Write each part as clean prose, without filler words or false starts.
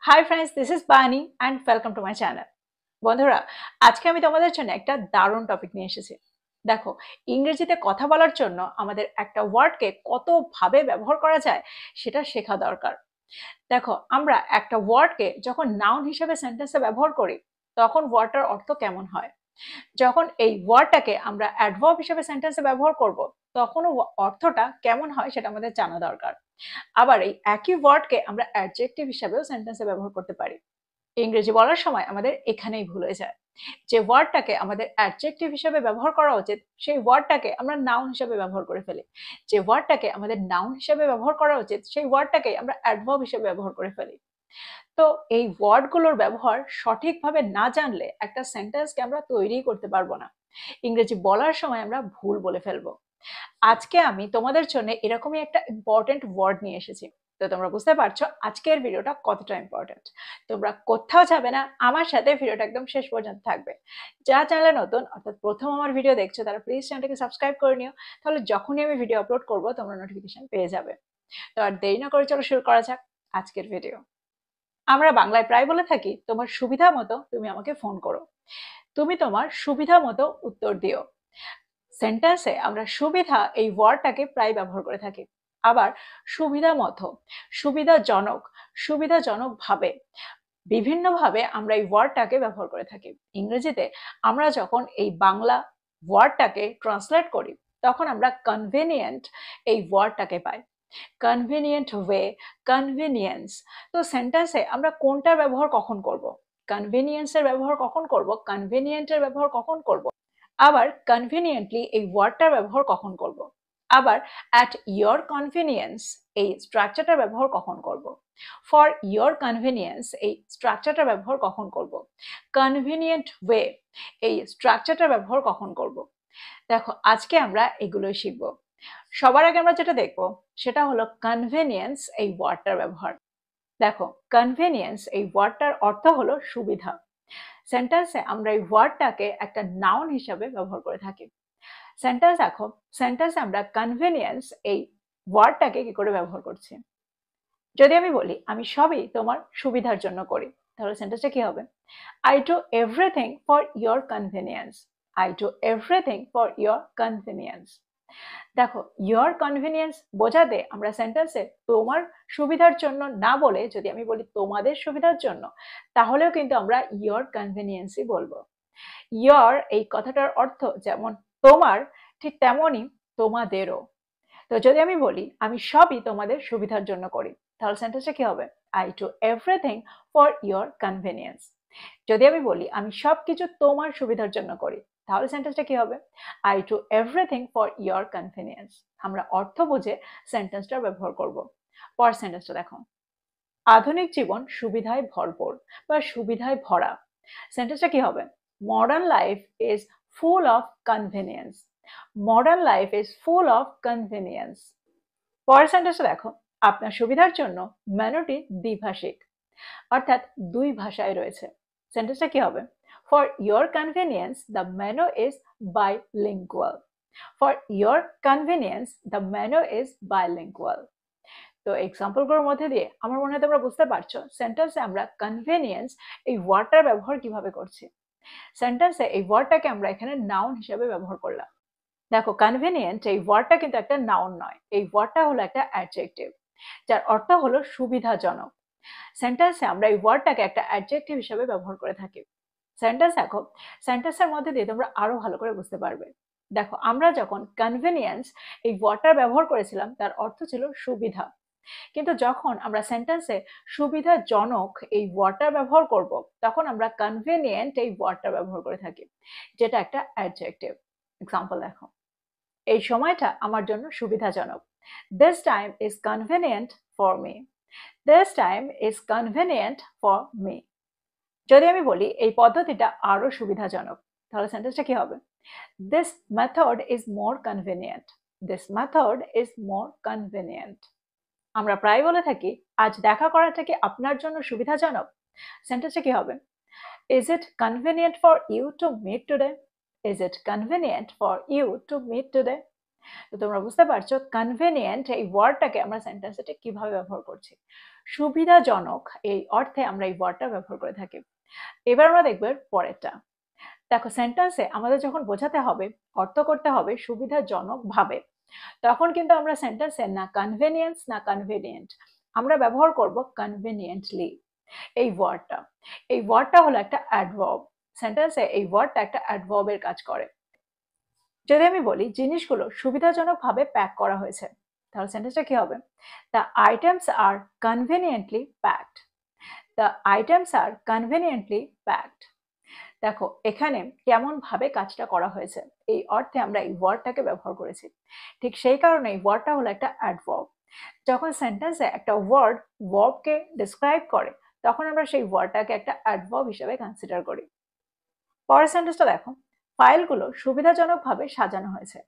Hi friends, this is বানি and welcome to my channel. বন্ধুরা, আজকে আমি তোমাদের জন্য একটা দারুণ টপিক নিয়ে এসেছি। দেখো, ইংরেজিতে কথা বলার জন্য আমাদের একটা ওয়ার্ডকে কতভাবে ব্যবহার করা যায় সেটা শেখা দরকার। দেখো, আমরা একটা ওয়ার্ডকে যখন নাউন হিসেবে সেন্টেন্সে ব্যবহার করি তখন ওয়ার্ডটার অর্থ কেমন হয়, যখন এই ওয়ার্ডটাকে আমরা অ্যাডভার্ব হিসেবে সেন্টেন্সে ব্যবহার করব তখনও অর্থটা কেমন হয় সেটা আমাদের জানা দরকার। আবার এই একই ওয়ার্ডকে আমরা অ্যাডজেক্টিভ হিসাবেও সেন্টেন্সে ব্যবহার করতে পারি। ইংরেজি বলার সময় আমাদের এখানেই ভুল হয়ে যায়। যে ওয়ার্ডটাকে আমাদের অ্যাডজেক্টিভ হিসেবে ব্যবহার করা উচিত সেই ওয়ার্ডটাকে আমরা নাউন হিসেবে ব্যবহার করে ফেলি। যে ওয়ার্ডটাকে আমাদের নাউন হিসেবে ব্যবহার করা উচিত সেই ওয়ার্ডটাকে আমরা অ্যাডভার্ব হিসেবে ব্যবহার করে ফেলি। তো এই ওয়ার্ডগুলোর ব্যবহার সঠিকভাবে না জানলে একটা সেন্টেন্সকে আমরা তৈরি করতে পারবো না। ইংরেজি বলার সময় আমরা ভুল বলে ফেলবো। আজকে আমি তোমাদের জন্য এরকমই একটা ইম্পর্টেন্ট ওয়ার্ড নিয়ে এসেছি। তো তোমরা বুঝতে পারছো আজকের ভিডিওটা কতটা ইম্পর্টেন্ট। তোমরা কোথাও যাবে না, আমার সাথে ভিডিওটা একদম শেষ পর্যন্ত থাকবে। যা চ্যানেলে নতুন অর্থাৎ প্রথম আমার ভিডিও দেখছো তারা প্লিজ চ্যানেলটাকে সাবস্ক্রাইব করে নিও, তাহলে যখনই আমি ভিডিও আপলোড করবো তোমরা নোটিফিকেশন পেয়ে যাবে। তো আর দেরি না করে চলো শুরু করা যাক আজকের ভিডিও। আমরা বাংলায় প্রায় বলে থাকি তোমার সুবিধা মতো তুমি আমাকে ফোন করো, তুমি তোমার সুবিধা মতো উত্তর দিও। সেন্টেন্সে আমরা সুবিধা এই ওয়ার্ডটাকে প্রায় ব্যবহার করে থাকি। আবার সুবিধা মতো, সুবিধাজনক, সুবিধাজনক ভাবে, বিভিন্নভাবে আমরা এই ওয়ার্ডটাকে ব্যবহার করে থাকি। ইংরেজিতে আমরা যখন এই বাংলা ওয়ার্ডটাকে ট্রান্সলেট করি তখন আমরা কনভেনিয়েন্ট এই ওয়ার্ডটাকে পাই। Convenient way, convenience. তো সেন্টেন্সে আমরা কোনটার ব্যবহার কখন করব? কনভিনিয়েন্সের ব্যবহার কখন করব, কনভিনিয়েন্টের ব্যবহার কখন করব, আবার কনভিনিয়েন্টলি এই ওয়ার্ডটার ব্যবহার কখন করব, আবার অ্যাট ইয়োর কনভিনিয়েন্স এই স্ট্রাকচারটার ব্যবহার কখন করব, ফর ইয়োর কনভিনিয়েন্স এই স্ট্রাকচারটার ব্যবহার কখন করব, কনভিনিয়েন্ট ওয়ে এই স্ট্রাকচারটার ব্যবহার কখন করব। দেখো, আজকে আমরা এগুলোই শিখব। সবার আগে আমরা যেটা দেখব সেটা হলো কনভেনিয়েন্স এই ওয়ার্ডটার ব্যবহার। দেখো, কনভেনিয়েন্স এই ওয়ার্ডটার অর্থ হলো সুবিধা। সেন্টেন্সে আমরা এই ওয়ার্ডটাকে একটা নাউন হিসাবে ব্যবহার করে থাকি। সেন্টেন্স দেখো, সেন্টেন্সে আমরা কনভেনিয়েন্স এই ওয়ার্ডটাকে কি করে ব্যবহার করছি। যদি আমি বলি আমি সবই তোমার সুবিধার জন্য করি, তাহলে সেন্টেন্সটা কি হবে? I do everything for your convenience. I do everything for your convenience. দেখো, ইয়োর কনভিনিয়েন্স বোঝাতে আমরা সেন্টেন্সে তোমার সুবিধার জন্য না বলে যদি আমি বলি তোমাদের সুবিধার জন্য, তাহলেও কিন্তু আমরা ইয়োর কনভিনিয়েন্সই বলবো। ইয়োর এই কথাটার অর্থ যেমন তোমার, ঠিক তেমনই তোমাদেরও। তো যদি আমি বলি আমি সবই তোমাদের সুবিধার জন্য করি, তাহলে সেন্টেন্সটা কি হবে? I do everything for your convenience. যদি আমি বলি আমি সবকিছু তোমার সুবিধার জন্য করি, তাহলে সেন্টেন্সটা কি হবে? I do everything for your convenience. আমরা অর্থ বুঝে সেন্টেন্সটা ব্যবহার করব। পর সেন্টেন্সটা দেখো, আধুনিক জীবন সুবিধায় ভরপুর বা সুবিধায় ভরা। সেন্টেন্সটা কি হবে? Modern life is full of convenience. Modern life is full of convenience. পরের সেন্টেন্সটা দেখো, আপনার সুবিধার জন্য মেনুটি দ্বিভাষিক, অর্থাৎ দুই ভাষায় রয়েছে। সেন্টেন্সটা কি হবে? For your convenience the menu is bilingual. For your convenience the menu is bilingual. তো এক্সাম্পলগুলোর মধ্যে দিয়ে আমার মনে হয় তোমরা বুঝতে পারছো সেন্টেন্সে আমরা কনভেনিয়েন্স এই ওয়ার্ডটার ব্যবহার কিভাবে করছি। সেন্টেন্সে এই ওয়ার্ডটাকে আমরা এখানে নাউন হিসেবে ব্যবহার করলাম। দেখো, কনভেনিয়েন্ট এই ওয়ার্ডটা কিন্তু একটা নাউন নয়, এই ওয়ার্ডটা হলো একটা অ্যাডজেক্টিভ যার অর্থ হলো সুবিধাজনক। সেন্টেন্সে আমরা এই ওয়ার্ডটাকে একটা অ্যাডজেক্টিভ হিসেবে ব্যবহার করে থাকি। সেন্টেন্স দেখো, সেন্টেন্সের মধ্যে দিয়ে তোমরা আরো ভালো করে বুঝতে পারবে। দেখো, আমরা যখন কনভেনিয়েন্স এই ওয়ার্ডটার ব্যবহার করেছিলাম তার অর্থ ছিল সুবিধা, কিন্তু যখন আমরা সেন্টেন্সে সুবিধাজনক এই ওয়ার্ডটার ব্যবহার করব তখন আমরা কনভেনিয়েন্ট এই ওয়ার্ডটা ব্যবহার করে থাকি, যেটা একটা অ্যাডজেক্টিভ। এক্সাম্পল দেখো, এই সময়টা আমার জন্য সুবিধাজনক। This time is convenient for me. This time is convenient for me. যদি আমি বলি এই পদ্ধতিটা আরো সুবিধাজনক, তাহলে সেন্টেন্সটা কি হবে? This method is more convenient. This method is more convenient. আমরা প্রায় বলে থাকি আজ দেখা করাটা কি আপনার জন্য সুবিধাজনক। সেন্টেন্সটা কি হবে? Is it convenient for you to meet today. Is it convenient for you to meet today. তো তোমরা বুঝতে পারছো কনভেনিয়েন্ট এই ওয়ার্ডটাকে আমরা সেন্টেন্সে ঠিক কিভাবে ব্যবহার করছি। সুবিধাজনক এই অর্থে আমরা এই ওয়ার্ডটা ব্যবহার করে থাকি। এবার আমরা দেখব এর পরেরটা। দেখো সেন্টেন্সে আমাদের যখন বোঝাতে হবে, অর্থ করতে হবে সুবিধাজনক ভাবে, তখন কিন্তু আমরা সেন্টেন্সে না কনভেনিয়েন্স না কনভেনিয়েন্ট, আমরা ব্যবহার করব কনভেনিয়েন্টলি এই ওয়ার্ডটা। এই ওয়ার্ডটা হলো একটা অ্যাডভার্ব। সেন্টেন্সে এই ওয়ার্ডটা একটা অ্যাডভার্বের কাজ করে। যদি আমি বলি জিনিসগুলো সুবিধাজনকভাবে প্যাক করা হয়েছে, তাহলে সেন্টেন্সটা কি হবে? The items are conveniently packed. The items are conveniently packed. দেখো এখানে কেমন ভাবে কাজটা করা হয়েছে এই অর্থে আমরা এই ওয়ার্ডটাকে ব্যবহার করেছি। ঠিক সেই কারণে এই ওয়ার্ডটা হলো একটা অ্যাডভার্ব। যখন সেন্টেন্সে একটা ওয়ার্ড ভার্বকে ডিসক্রাইব করে, তখন আমরা সেই ওয়ার্ডটাকে একটা অ্যাডভার্ব হিসেবে কনসিডার করি। পরের সেন্টেন্সটা দেখো, ফাইলগুলো সুবিধাজনকভাবে সাজানো হয়েছে।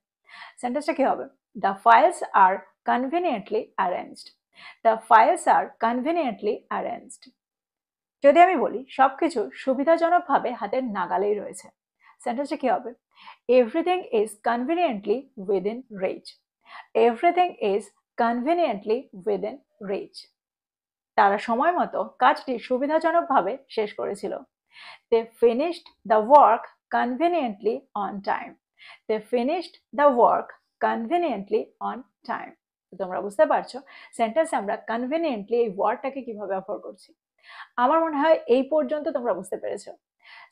সেন্টেন্সটা কি হবে? The files are conveniently arranged. The files are conveniently arranged. যদি আমি বলি সবকিছু সুবিধাজনকভাবে হাতের নাগালেই রয়েছে, সেন্টেন্সটা কি হবে? Everything is conveniently within reach. Everything is conveniently within reach. তারা সময় মতো কাজটি সুবিধাজনকভাবে শেষ করেছিল। They finished the work conveniently on time. They finished the work conveniently on time. তোমরা বুঝতে পারছো সেন্টেন্সে আমরা কনভিনিয়েন্টলি এই ওয়ার্ডটাকে কিভাবে ব্যবহার করছি। আমার মনে হয় এই পর্যন্ত তোমরা বুঝতে পেরেছো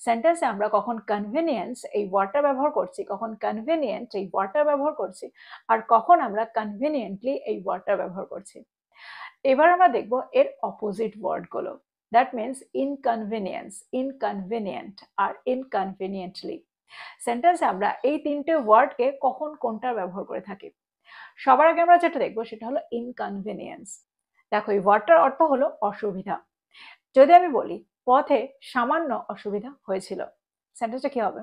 সেন্টেন্সে আমরা কখন কনভিনিয়েন্স এই ওয়ার্ডটা ব্যবহার করছি, কখন কনভিনিয়েন্ট এই ওয়ার্ডটা ব্যবহার করছি, আর কখন আমরা কনভিনিয়েন্টলি এই ওয়ার্ডটা ব্যবহার করছি। এবার আমরা দেখব এর অপোজিট ওয়ার্ডগুলো। দ্যাট মিনস ইনকনভিনিয়েন্স, ইনকনভিনিয়েন্ট আর ইনকনভিনিয়েন্টলি। সেন্টেন্সে আমরা এই তিনটে ওয়ার্ডকে কখন কোনটা ব্যবহার করে থাকি। সবার আগে আমরা যেটা দেখবো সেটা হলো ইনকনভিনিয়েন্স। দেখো এই ওয়ার্ডটার অর্থ হলো অসুবিধা। যদি আমি বলি পথে সামান্য অসুবিধা হয়েছিল, সেন্টেন্সটা কি হবে?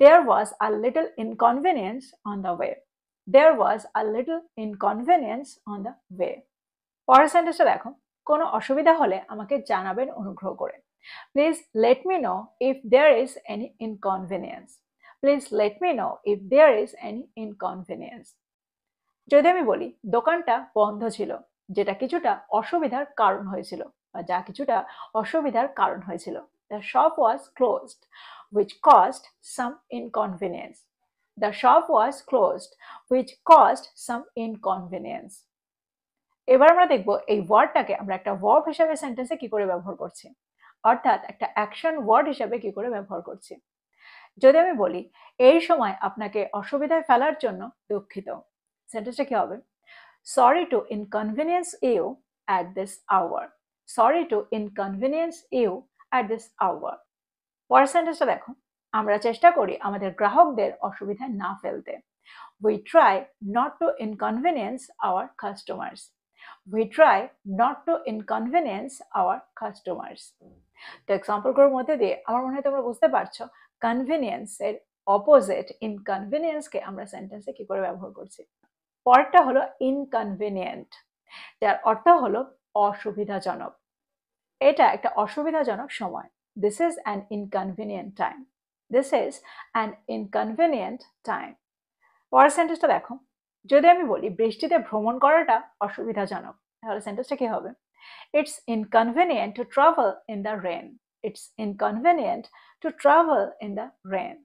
There was a little inconvenience on the way. There was a little inconvenience on the way. পরের সেন্টেন্সটা দেখো, কোনো অসুবিধা হলে আমাকে জানাবেন অনুগ্রহ করে। Please let me know if there is any inconvenience. Please let me know if there is any inconvenience. যদি আমি বলি দোকানটা বন্ধ ছিল, যেটা কিছুটা অসুবিধার কারণ হয়েছিল, বা যা কিছুটা অসুবিধার কারণ হয়েছিল। The shop was closed, which caused some inconvenience. The shop was closed, which caused some inconvenience. এবার আমরা দেখব এই ওয়ার্ডটাকে আমরা একটা ভার্ব হিসেবে সেন্টেন্সে কি করে ব্যবহার করছি, অর্থাৎ একটা অ্যাকশন ওয়ার্ড হিসেবে কি করে ব্যবহার করছি। যদি আমি বলি এই সময় আপনাকে অসুবিধায় ফেলার জন্য দুঃখিত, সেন্টেন্সটা কি হবে? Sorry to inconvenience you at this hour. Sorry to inconvenience you at this hour. পরের সেন্টেন্সটা দেখো, আমরা চেষ্টা করি আমাদের গ্রাহকদের অসুবিধায় না ফেলতে। We try not to inconvenience our customers. We try not to inconvenience our customers. তো এক্সাম্পলগুলোর মধ্যে দিয়ে আমার মনে হয় তোমরা বুঝতে পারছো কনভিনিয়েন্স এর অপোজিট ইনকনভিনিয়েন্সকে আমরা সেন্টেন্সে কি করে ব্যবহার করছি। পরেরটা হলো ইনকনভিনিয়েন্ট, যার অর্থ হলো অসুবিধাজনক। এটা একটা অসুবিধাজনক সময়। This is an inconvenient time. This is an inconvenient time. পরের সেন্টেন্সটা দেখো, যদি আমি বলি বৃষ্টিতে ভ্রমণ করাটা অসুবিধাজনক, তাহলে সেন্টেন্সটা কি হবে? It's inconvenient to travel in the rain. It's inconvenient to travel in the rain.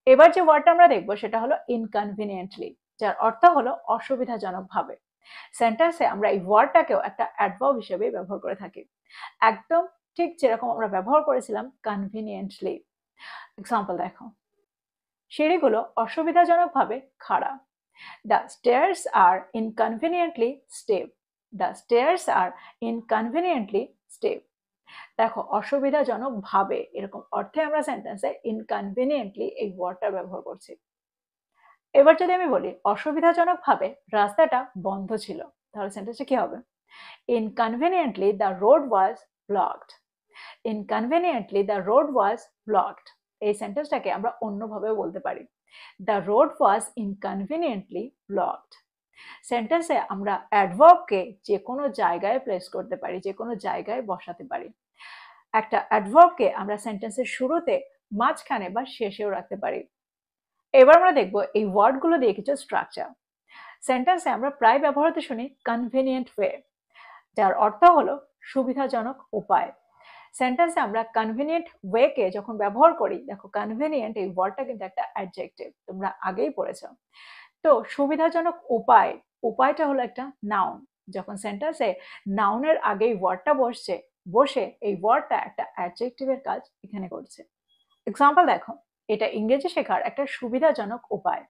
এবার যে ওয়ার্ডটা আমরা দেখবো সেটা হলো ইনকনভিনিয়েন্টলি, যার অর্থ হলো অসুবিধাজনকভাবে। সেন্টেন্সে আমরা এই ওয়ার্ডটাকেও একটা অ্যাডভার্ব হিসেবে ব্যবহার করে থাকি, একদম ঠিক যেরকম আমরা ব্যবহার করেছিলাম কনভিনিয়েন্টলি। এক্সাম্পল দেখো, সিঁড়িগুলো অসুবিধাজনকভাবে খাড়া। The stairs are inconveniently steep. The stairs are inconveniently steep. দেখো অসুবিধাজনক ভাবে এরকম অর্থে আমরা সেন্টেন্সে ইনকনভিনিয়েন্টলি এই ওয়ার্ডটা ব্যবহার করছি। এবার যদি আমি বলি অসুবিধাজনক ভাবে রাস্তাটা বন্ধ ছিল, তাহলে সেন্টেন্সে কি হবে? Inconveniently the road was blocked. Inconveniently the road was blocked. এই সেন্টেন্সটাকে আমরা অন্যভাবে বলতে পারি, The road was inconveniently blocked. সেন্টেন্সে আমরা অ্যাডভার্বকে যে কোনো জায়গায় প্লেস করতে পারি, যে কোনো জায়গায় বসাতে পারি। একটা অ্যাডভার্বকে আমরা সেন্টেন্সের শুরুতে, মাঝখানে বা শেষেও রাখতে পারি। এবার আমরা দেখব এই ওয়ার্ডগুলো দিয়ে কিছু স্ট্রাকচার। সেন্টেন্সে আমরা প্রায় ব্যবহৃত শুনি কনভিনিয়েন্ট ওয়ে, যার অর্থ হলো সুবিধাজনক উপায়। সেন্টেন্সে আমরা কনভিনিয়েন্ট ওয়েকে যখন ব্যবহার করি, দেখো কনভিনিয়েন্ট এই ওয়ার্ডটা কিন্তু একটা অ্যাডজেক্টিভ, তোমরা আগেই পড়েছো। তো সুবিধাজনক উপায়, উপায়টা হলো একটা নাউন। যখন সেন্টেন্সে নাউনের আগে এই ওয়ার্ডটা বসে এই ওয়ার্ডটা একটা অ্যাডজেক্টিভের কাজ এখানে করছে। এক্সাম্পল দেখো, এটা ইংরেজি শেখার একটা সুবিধাজনক উপায়।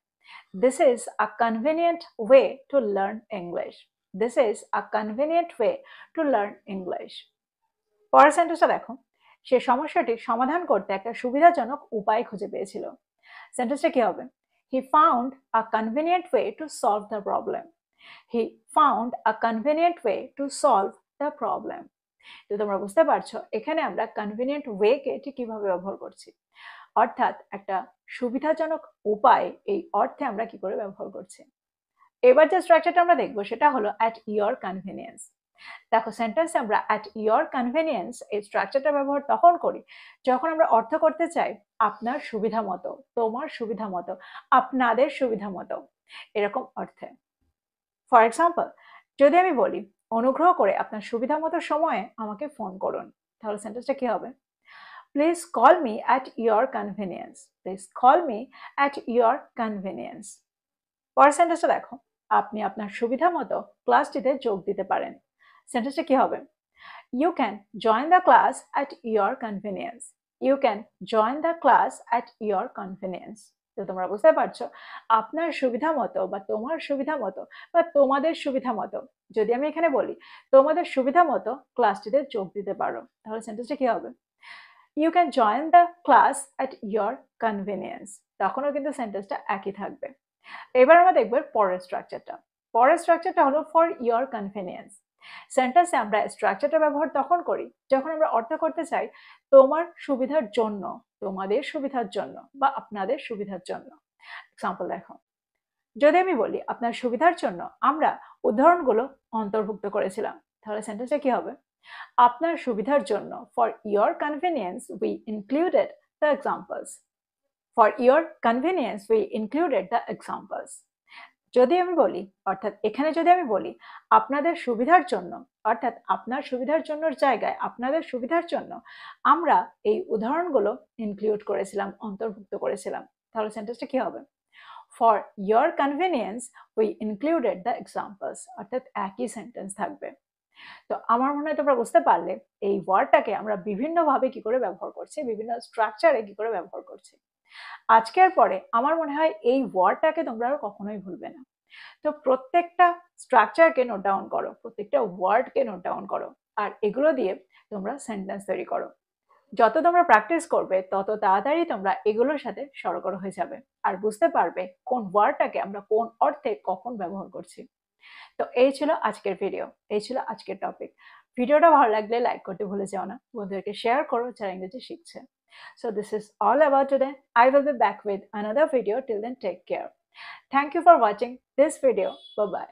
This is a convenient way to learn English. This is a convenient way to learn English. পরের সেন্টেন্সটা দেখো, সে সমস্যাটির সমাধান করতে একটা সুবিধাজনক উপায় খুঁজে পেয়েছিল। সেন্টেন্সটা কি হবে? He found a convenient way to solve the problem. He found a convenient way to solve the problem. তো তোমরা বুঝতে পারছো এখানে আমরা কনভিনিয়েন্ট ওয়েকে ঠিক কিভাবে ব্যবহার করছি, অর্থাৎ একটা সুবিধাজনক উপায় এই অর্থে আমরা কি করে ব্যবহার করছি। এবার যে স্ট্রাকচারটা আমরা দেখবো সেটা হলো অ্যাট ইয়োর কনভিনিয়েন্স। দেখো সেন্টেন্সে আমরা অ্যাট ইয়োর কনভিনিয়েন্স এই স্ট্রাকচারটা ব্যবহার তখন করি যখন আমরা অর্থ করতে চাই আপনার সুবিধা মতো, তোমার সুবিধা মতো, আপনাদের সুবিধা মতো, এরকম অর্থে। ফর এক্সাম্পল, যদি আমি বলি অনুগ্রহ করে আপনার সুবিধা মতো সময়ে আমাকে ফোন করুন, তাহলে সেন্টেন্সটা কি হবে? Please call me at your convenience. Please call me at your convenience. পরের সেন্টেন্সটা দেখো, আপনি আপনার সুবিধা মতো ক্লাসটিতে যোগ দিতে পারেন। সেন্টেন্সটা কি হবে? You can join the class at your convenience. You can join the class at your convenience. তো তোমরা বুঝতে পারছো আপনার সুবিধা মতো বা তোমার সুবিধা মতো বা তোমাদের সুবিধা মতো, যদি আমি এখানে বলি তোমাদের সুবিধা মতো ক্লাসটিতে যোগ দিতে পারো, তাহলে সেন্টেন্সটা কি হবে? You can join the class at your convenience. তখনও কিন্তু সেন্টেন্সটা একই থাকবে। এবার আমরা দেখব পরের স্ট্রাকচারটা। পরের স্ট্রাকচারটা হলো ফর ইয়োর কনভিনিয়েন্স। সেন্টেন্সে আমরা স্ট্রাকচারটা ব্যবহার তখন করি যখন আমরা অর্থ করতে চাই তোমার সুবিধার জন্য, তোমাদের সুবিধার জন্য বা আপনাদের সুবিধার জন্য। এক্সাম্পল দেখো, যদি আমি বলি আপনার সুবিধার জন্য আমরা উদাহরণগুলো অন্তর্ভুক্ত করেছিলাম, তাহলে সেন্টেন্সে কি হবে? আপনার সুবিধার জন্য, for your convenience we included the examples. For your convenience we included the examples. যদি আমি বলি, অর্থাৎ এখানে যদি আমি বলি আপনাদের সুবিধার জন্য, অর্থাৎ আপনার সুবিধার জন্য জায়গায় আপনাদের সুবিধার জন্য আমরা এই উদাহরণগুলো ইনক্লুড করেছিলাম, অন্তর্ভুক্ত করেছিলাম, তাহলে সেন্টেন্সটা কি হবে? For your convenience we included the examples, অর্থাৎ একই সেন্টেন্স থাকবে। তো আমার মনে হয় তোমরা বুঝতে পারলে এই ওয়ার্ডটাকে আমরা বিভিন্নভাবে কি করে ব্যবহার করছি, বিভিন্ন স্ট্রাকচারে কি করে ব্যবহার করছি। আজকের পরে আমার মনে হয় এই ওয়ার্ডটাকে তোমরা আর কখনোই ভুলবে না। তো প্রত্যেকটা স্ট্রাকচারকে নোট ডাউন করো, প্রত্যেকটা ওয়ার্ডকে নোট ডাউন করো, আর এগুলো দিয়ে তোমরা সেন্টেন্স তৈরি করো। যত তোমরা প্র্যাকটিস করবে তত তাড়াতাড়ি তোমরা এগুলোর সাথে সরগর হয়ে যাবে আর বুঝতে পারবে কোন ওয়ার্ডটাকে আমরা কোন অর্থে কখন ব্যবহার করছি। তো এই ছিল আজকের ভিডিও, এই ছিল আজকের টপিক। ভিডিওটা ভালো লাগলে লাইক করতে ভুলে যাও না, বন্ধুদেরকে শেয়ার করো যারা ইংরেজি শিখছে। So this is all about today. I will be back with another video. Till then, take care. Thank you for watching this video. Bye bye.